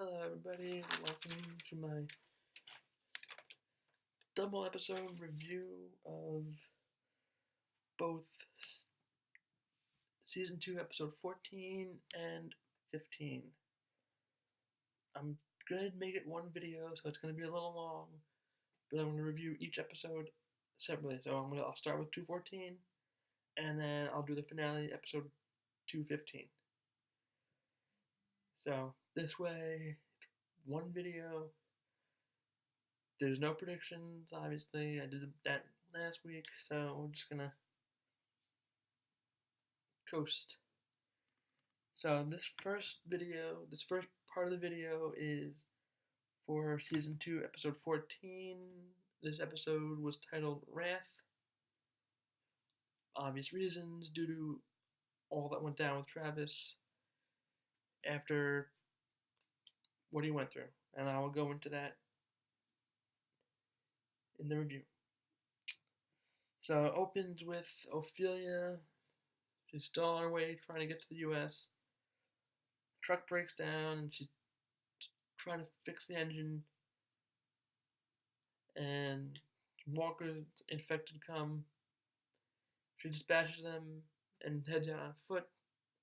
Hello everybody, welcome to my double episode review of both Season 2 episode 14 and 15. I'm going to make it one video, so it's going to be a little long, but I'm going to review each episode separately. So I'll start with 214, and then I'll do the finale, episode 215. So this way, one video. There's no predictions, obviously. I did that last week, so we're just gonna coast. So this first part of the video is for Season 2, Episode 14. This episode was titled Wrath. Obvious reasons, due to all that went down with Travis after what he went through. And I will go into that in the review. So it opens with Ophelia. She's still on her way trying to get to the U.S. Truck breaks down and she's trying to fix the engine. And walkers infected come. She dispatches them and heads out on foot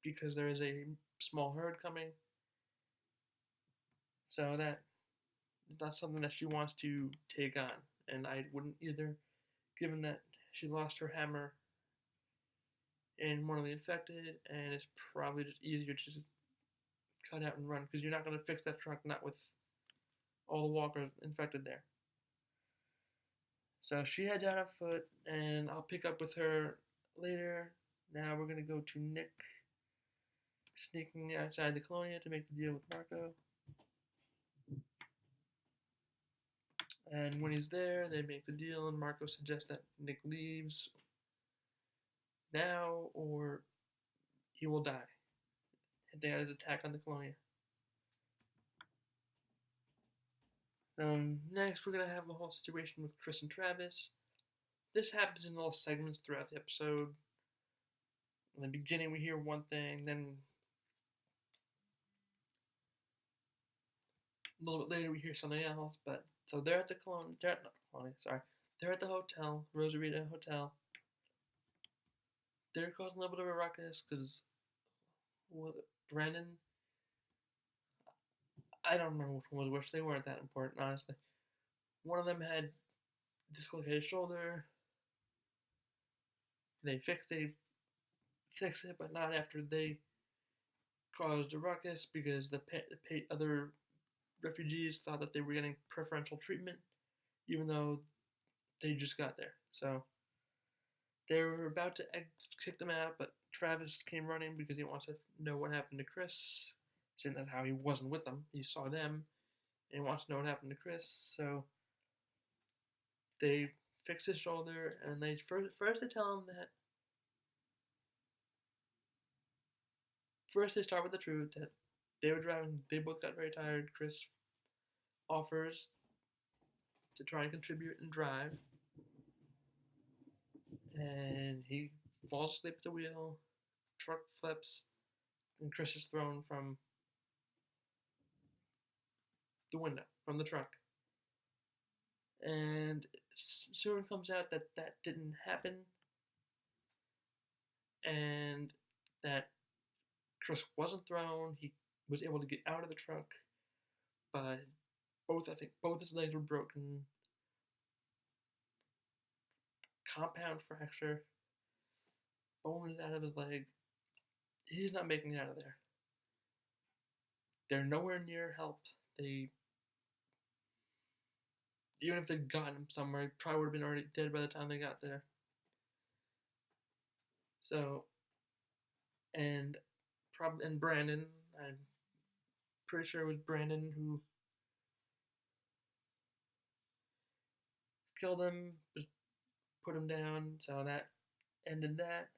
because there is a small herd coming. So that's not something that she wants to take on. And I wouldn't either, given that she lost her hammer in one of the infected, and it's probably just easier to just cut out and run, because you're not going to fix that truck, not with all the walkers infected there. So she heads out on foot, and I'll pick up with her later. Now we're going to go to Nick sneaking outside the Colonia to make the deal with Marco. And when he's there, they make the deal, and Marco suggests that Nick leaves now or he will die. Hinting at his attack on the Colonia. Next, we're going to have the whole situation with Chris and Travis. This happens in little segments throughout the episode. In the beginning, we hear one thing, then a little bit later, we hear something else. But so they're at the they're at the hotel, Rosarita Hotel. They're causing a little bit of a ruckus because Brandon, I don't remember which one was which. They weren't that important, honestly. One of them had dislocated shoulder. They fix it, but not after they caused a ruckus, because the other refugees thought that they were getting preferential treatment, even though they just got there. So they were about to kick them out, but Travis came running because he wants to know what happened to Chris, saying that how he wasn't with them. He saw them, and he wants to know what happened to Chris. So they fix his shoulder, and they first they tell him that. First, they start with the truth that they were driving. They both got very tired. Chris offers to try and contribute and drive, and he falls asleep at the wheel. Truck flips, and Chris is thrown from the window, from the truck. And soon comes out that that didn't happen, and that Chris wasn't thrown. He was able to get out of the truck, but I think both his legs were broken. Compound fracture. Bone is out of his leg. He's not making it out of there. They're nowhere near help. Even if they'd gotten him somewhere, he probably would have been already dead by the time they got there. So, and Brandon, I'm pretty sure it was Brandon who killed him, just put him down, so that ended that.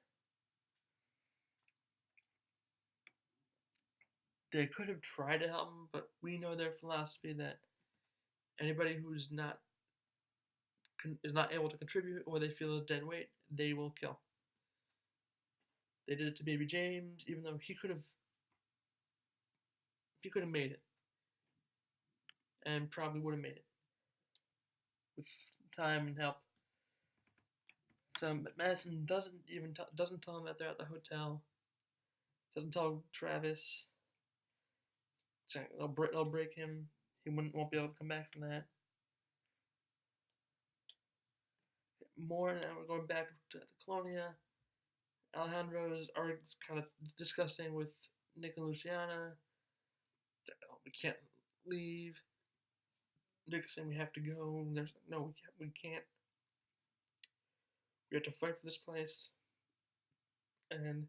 They could have tried to help him, but we know their philosophy that anybody who's is not able to contribute, or they feel is dead weight, they will kill. They did it to Baby James, even though he could have made it. and probably would have made it with time and help. So Madison doesn't tell him that they're at the hotel. Doesn't tell Travis. So they'll break him. He won't be able to come back from that. More now we're going back to the Colonia. Alejandro's are kind of discussing with Nick and Luciana. We can't leave. Nick's saying we have to go. There's no, we can't. We have to fight for this place. And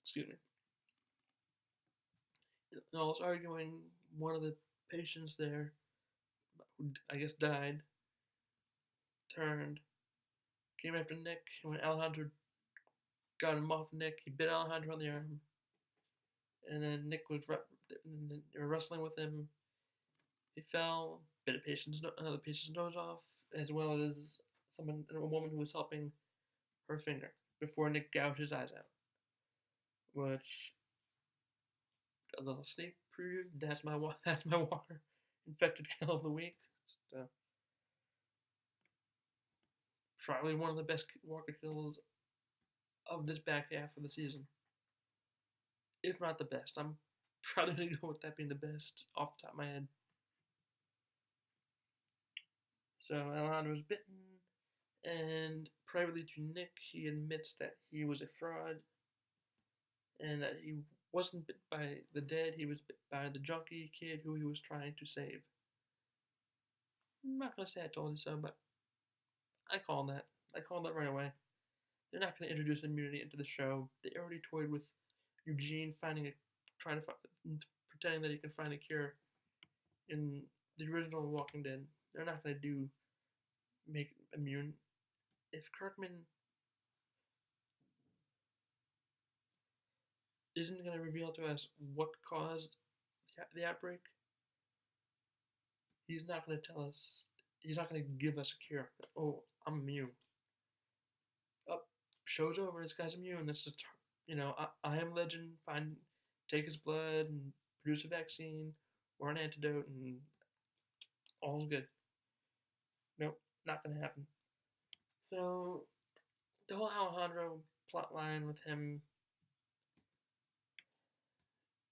excuse me. And I was arguing. One of the patients there, who I guess died, turned, came after Nick, and when Alejandro got him off Nick, he bit Alejandro on the arm, and then Nick was they were wrestling with him. He fell, bit another patient's nose off, as well as a woman who was helping her finger before Nick gouged his eyes out. Which a little sneak preview. That's my Walker infected kill of the week. So, probably one of the best Walker kills of this back half of the season, if not the best. I'm probably gonna go with that being the best off the top of my head. So Alejandro was bitten, and privately to Nick, he admits that he was a fraud, and that he wasn't bit by the dead, he was bit by the junkie kid who he was trying to save. I'm not gonna say I told you so, but I called that. I called that right away. They're not gonna introduce immunity into the show. They already toyed with Eugene pretending that he can find a cure in the original Walking Dead. They're not gonna make immune. If Kirkman isn't gonna reveal to us what caused the outbreak, he's not gonna tell us. He's not gonna give us a cure. Oh, I'm immune. Up, show's over. This guy's immune. This is, I am Legend. Take his blood and produce a vaccine or an antidote, and all's good. Nope, not gonna happen. So the whole Alejandro plotline with him,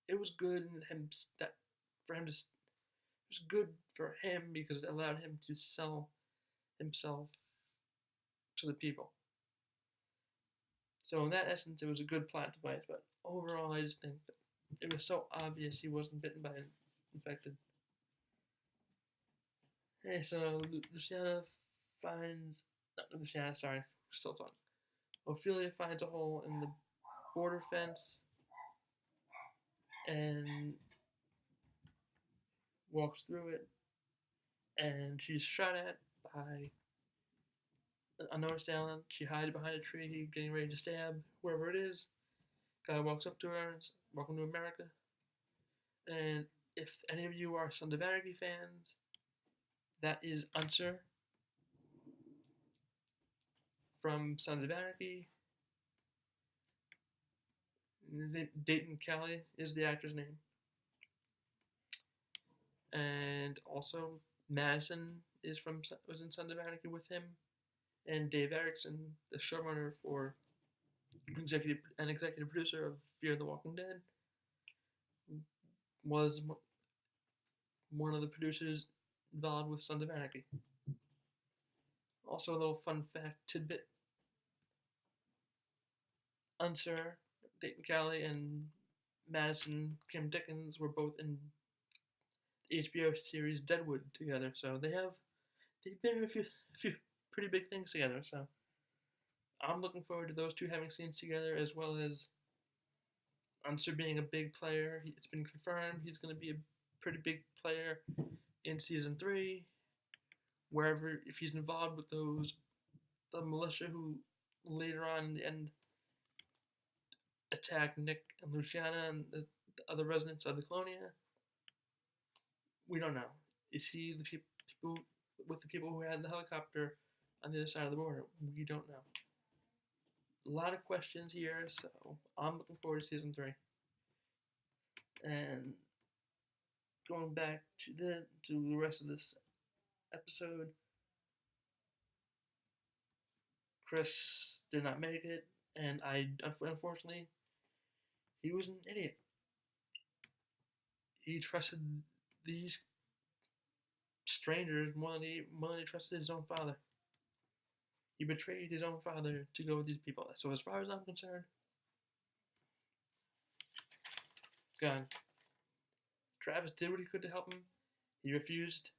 it was good for him to. It was good for him because it allowed him to sell himself to the people. So in that essence, it was a good plot device. But overall, I just think that it was so obvious he wasn't bitten by an infected. Hey, so Luciana finds. Not Luciana, sorry, still talking. Ophelia finds a hole in the border fence and walks through it, and she's shot at by an unknown assailant. She hides behind a tree, getting ready to stab whoever it is. Guy walks up to her and says, "Welcome to America." And if any of you are Sons of Anarchy fans, that is Unser from Sons of Anarchy. Dayton Kelly is the actor's name. And also Madison was in Sons of Anarchy with him, and Dave Erickson, the showrunner for executive producer of Fear the Walking Dead, was one of the producers involved with Sons of Anarchy. Also, a little fun fact tidbit: Unser, Dayton Kelly, and Madison Kim Dickens were both in the HBO series Deadwood together, so they've been in a few pretty big things together. So I'm looking forward to those two having scenes together, as well as Unser being a big player. It's been confirmed he's going to be a pretty big player in season 3, wherever, if he's involved with the militia who later on in the end attack Nick and Luciana and the other residents of the Colonia. We don't know. Is he the people with the people who had the helicopter on the other side of the border? We don't know. A lot of questions here, so I'm looking forward to season 3. And going back to the rest of this episode, Chris did not make it, and unfortunately, he was an idiot. He trusted these strangers more than he trusted his own father. He betrayed his own father to go with these people. So as far as I'm concerned, gone. Travis did what he could to help him. He refused.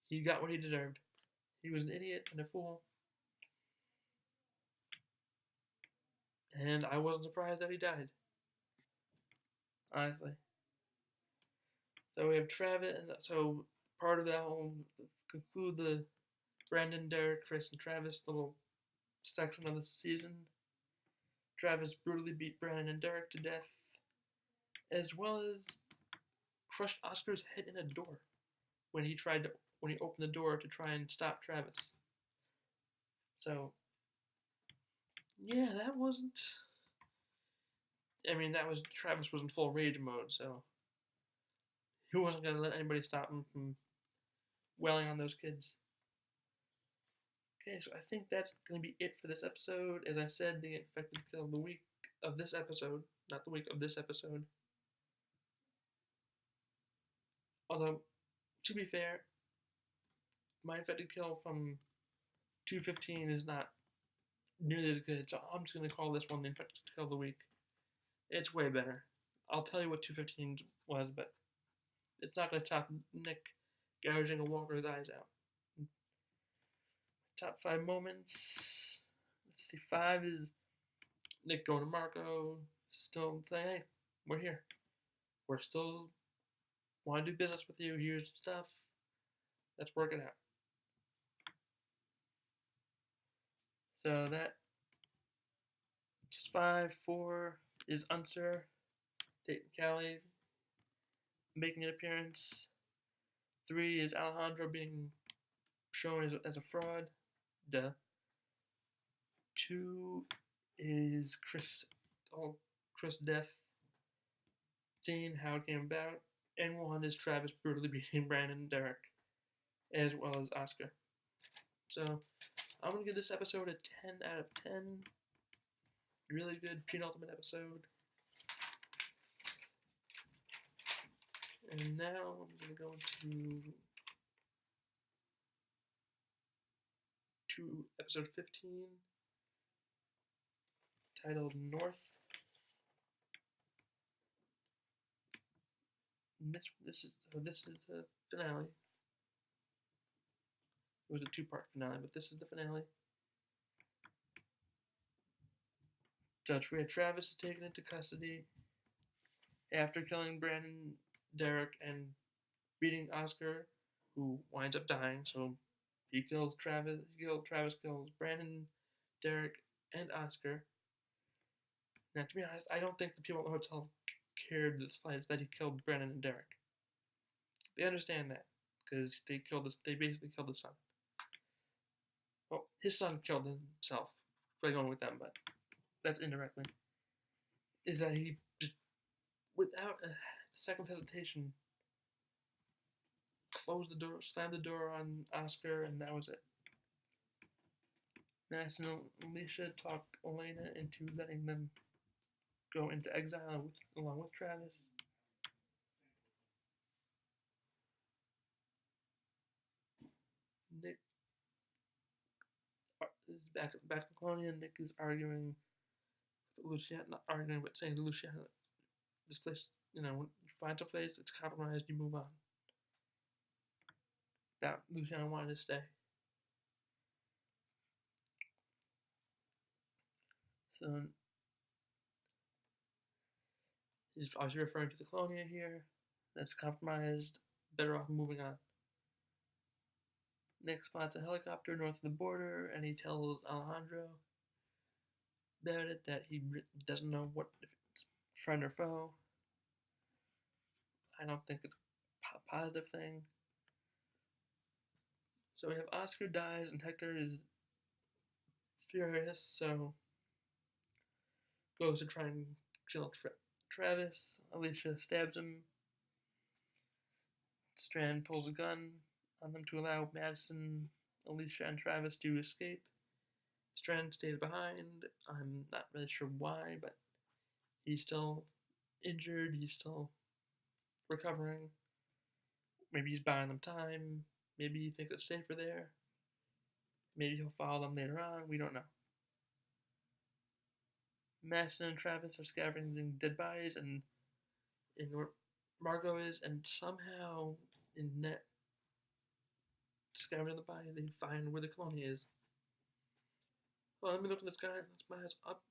He got what he deserved. He was an idiot and a fool. And I wasn't surprised that he died. Honestly. So we have Travis, and so part of that whole conclude the Brandon, Derek, Chris, and Travis little section of the season. Travis brutally beat Brandon and Derek to death, as well as crushed Oscar's head in a door when he opened the door to try and stop Travis. So yeah, that wasn't. I mean, Travis was in full rage mode, so he wasn't gonna let anybody stop him from wailing on those kids. Okay, so I think that's gonna be it for this episode. As I said, the infected kill of the week of this episode, not the week of this episode. Although, to be fair, my infected kill from 215 is not nearly as good, so I'm just gonna call this one the infected kill of the week. It's way better. I'll tell you what 215 was, but it's not gonna top Nick gouging a walker's eyes out. Top 5 moments. Let's see, 5 is Nick going to Marco, still saying, hey, we're here. We're still want to do business with you. Here's stuff. Let's work it out. So that's 5. 4 is Unser, Dayton Callie making an appearance. 3 is Alejandro being shown as a fraud. Duh. 2 is Chris death scene, how it came about. And 1 is Travis brutally beating Brandon and Derek, as well as Oscar. So I'm going to give this episode a 10 out of 10. Really good penultimate episode. And now I'm going to go to episode 15, titled North. This is the finale. It was a 2-part finale, but this is the finale. So Travis is taken into custody after killing Brandon, Derek, and beating Oscar, who winds up dying. So he kills Travis. Travis kills Brandon, Derek, and Oscar. Now, to be honest, I don't think the people at the hotel cared the slightest that he killed Brandon and Derek. They understand that because they basically killed the son. Well, his son killed himself by going with them, but that's indirectly. Is that he just, without a second hesitation, closed the door, slammed the door on Oscar, and that was it. Nice and Alicia talked Elena into letting them go into exile along with Travis. Nick is back to Colonia. Nick is arguing with Luciana, not arguing, but saying to Luciana, this place, you find a place, it's compromised, you move on. That Luciana wanted to stay. So he's obviously referring to the Colonia here. That's compromised. Better off moving on. Nick spots a helicopter north of the border, and he tells Alejandro about it, that he doesn't know if it's friend or foe. I don't think it's a positive thing. So we have Oscar dies, and Hector is furious, so goes to try and kill Travis. Alicia stabs him. Strand pulls a gun on them to allow Madison, Alicia, and Travis to escape. Strand stays behind. I'm not really sure why, but he's still injured. He's still recovering. Maybe he's buying them time. Maybe he thinks it's safer there. Maybe he'll follow them later on. We don't know. Madison and Travis are scavenging dead bodies, and where Margot is, and somehow in that scavenging the body, they find where the colonia is. Well, let me look at this guy. Let's my eyes up.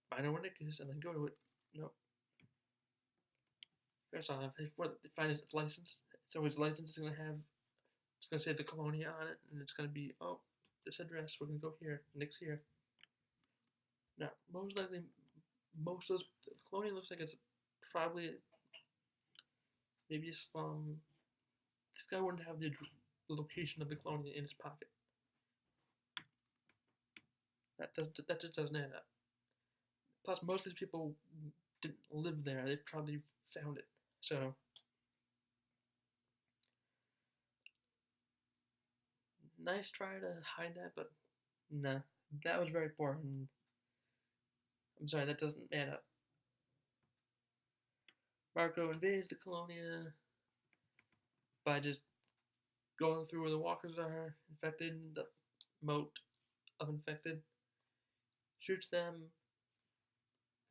Find out where Nick is, and then go to it. Nope. First off, if they find his license, so his license is gonna have, it's gonna say the colonia on it, and it's gonna be, oh, this address. We're gonna go here. Nick's here. Now, most likely, most of those, the colonia looks like it's probably maybe a slum. This guy wouldn't have the location of the colonia in his pocket. That just doesn't add up. Plus, most of these people didn't live there. They probably found it. So, nice try to hide that, but nah, that was very poor. And I'm sorry, that doesn't add up. Marco invades the colonia by just going through where the walkers are, infected, the moat of infected, shoots them.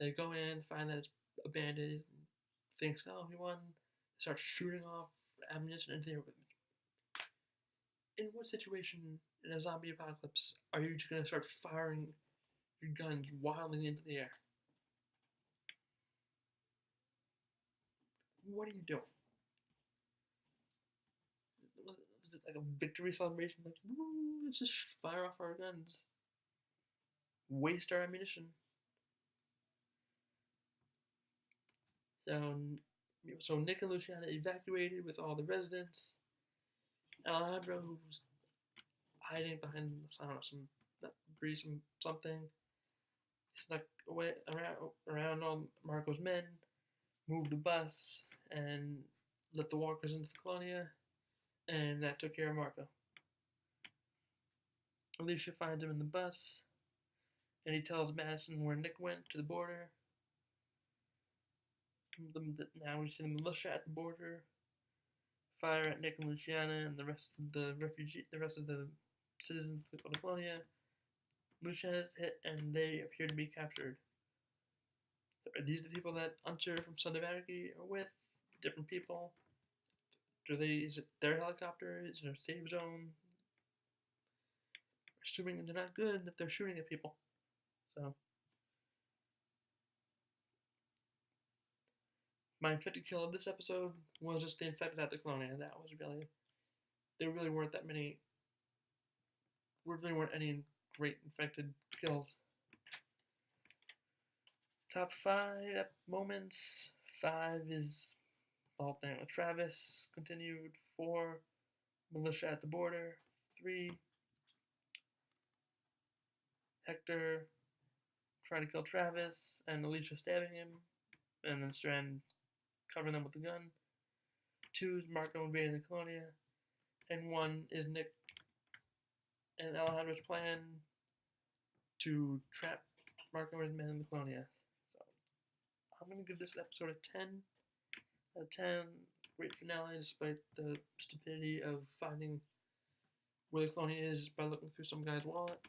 They go in, find that it's abandoned, thinks, oh, he won, starts shooting off ammunition into the air. In what situation in a zombie apocalypse are you just going to start firing your guns wildly into the air? What are you doing? Was it like a victory celebration? Like, woo, let's just fire off our guns. Waste our ammunition. So Nick and Luciana evacuated with all the residents. Alejandro, who's hiding behind, I don't know, some debris, something, snuck away around all Marco's men, moved the bus, and let the walkers into the colonia, and that took care of Marco. Alicia finds him in the bus, and he tells Madison where Nick went, to the border. Now we see the militia at the border fire at Nick and Luciana and the rest of the citizens of the colonia. Luciana is hit, and they appear to be captured. Are these the people that Hunter from Son of Anarchy are with? Different people? Is it their helicopter? Is it a safe zone? Assuming they're not good if they're shooting at people. So, my infected kill of this episode was just the infected at the colonia. That was really, there really weren't that many. There really weren't any great infected kills. Top 5 moments. 5 is All Thing with Travis continued. 4, Militia at the Border. 3, Hector trying to kill Travis and Alicia stabbing him, and then Strand covering them with the gun. 2 is Marco invading the colonia, and 1 is Nick and Alejandro's plan to trap Marco and his men in the colonia. So I'm gonna give this episode a 10 out of 10. Great finale, despite the stupidity of finding where the colonia is by looking through some guy's wallet.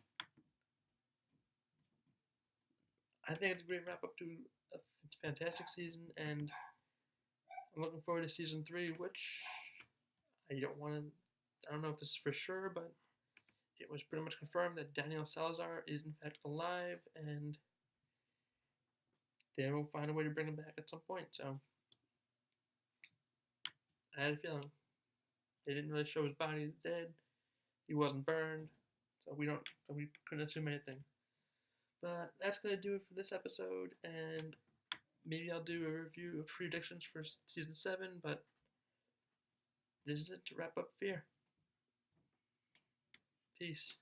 I think it's a great wrap up to a fantastic season, and I'm looking forward to season 3, which I don't know if this is for sure, but it was pretty much confirmed that Daniel Salazar is in fact alive, and they will find a way to bring him back at some point. So I had a feeling. They didn't really show his body dead. He wasn't burned, so we couldn't assume anything. But that's gonna do it for this episode, and maybe I'll do a review of predictions for season 7. But this is it to wrap up Fear. Peace.